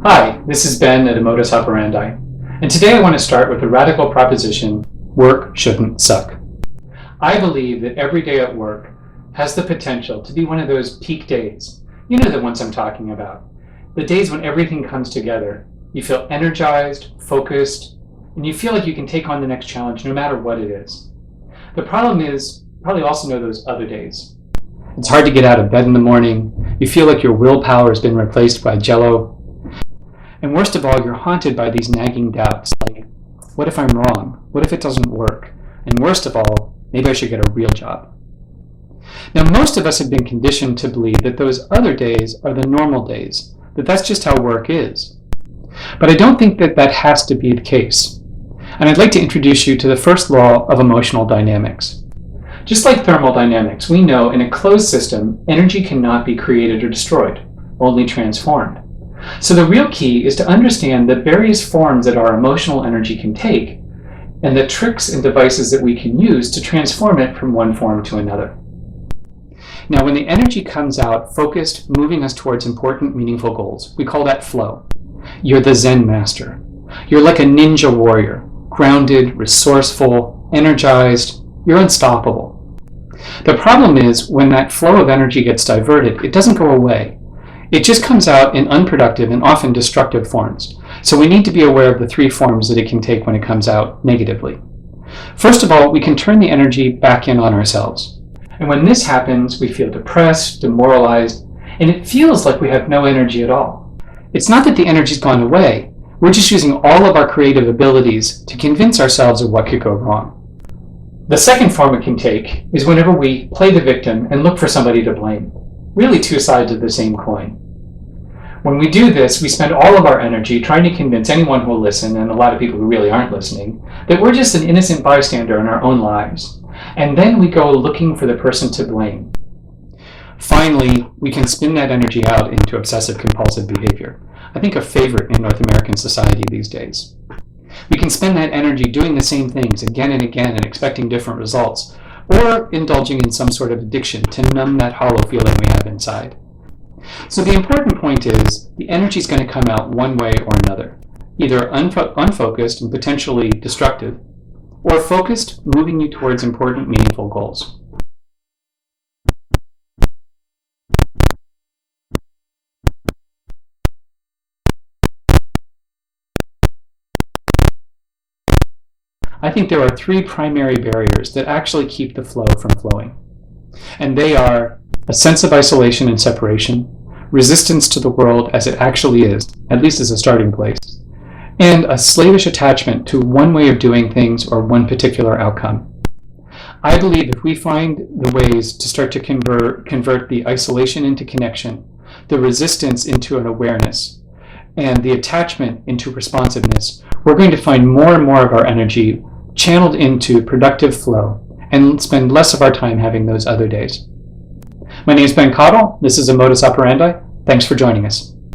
Hi, this is Ben at Modus Operandi, and today I want to start with the radical proposition, work shouldn't suck. I believe that every day at work has the potential to be one of those peak days. You know the ones I'm talking about. The days when everything comes together. You feel energized, focused, and you feel like you can take on the next challenge no matter what it is. The problem is, you probably also know those other days. It's hard to get out of bed in the morning. You feel like your willpower has been replaced by Jell-O. And worst of all, you're haunted by these nagging doubts like, what if I'm wrong? What if it doesn't work? And worst of all, maybe I should get a real job. Now, most of us have been conditioned to believe that those other days are the normal days, that that's just how work is. But I don't think that that has to be the case. And I'd like to introduce you to the first law of emotional dynamics. Just like thermodynamics, we know in a closed system, energy cannot be created or destroyed, only transformed. So the real key is to understand the various forms that our emotional energy can take and the tricks and devices that we can use to transform it from one form to another. Now, when the energy comes out focused, moving us towards important, meaningful goals, we call that flow. You're the Zen master. You're like a ninja warrior, grounded, resourceful, energized. You're unstoppable. The problem is when that flow of energy gets diverted, it doesn't go away. It just comes out in unproductive and often destructive forms. So we need to be aware of the three forms that it can take when it comes out negatively. First of all, we can turn the energy back in on ourselves. And when this happens, we feel depressed, demoralized, and it feels like we have no energy at all. It's not that the energy's gone away. We're just using all of our creative abilities to convince ourselves of what could go wrong. The second form it can take is whenever we play the victim and look for somebody to blame. Really two sides of the same coin. When we do this, we spend all of our energy trying to convince anyone who will listen, and a lot of people who really aren't listening, that we're just an innocent bystander in our own lives. And then we go looking for the person to blame. Finally, we can spin that energy out into obsessive-compulsive behavior. I think a favorite in North American society these days. We can spend that energy doing the same things again and again and expecting different results, or indulging in some sort of addiction to numb that hollow feeling we have inside. So the important point is the energy is going to come out one way or another, either unfocused and potentially destructive, or focused, moving you towards important, meaningful goals. I think there are three primary barriers that actually keep the flow from flowing. And they are a sense of isolation and separation, resistance to the world as it actually is, at least as a starting place, and a slavish attachment to one way of doing things or one particular outcome. I believe if we find the ways to start to convert the isolation into connection, the resistance into an awareness, and the attachment into responsiveness, we're going to find more and more of our energy channeled into productive flow and spend less of our time having those other days. My name is Ben Cottle. This is a Modus Operandi. Thanks for joining us.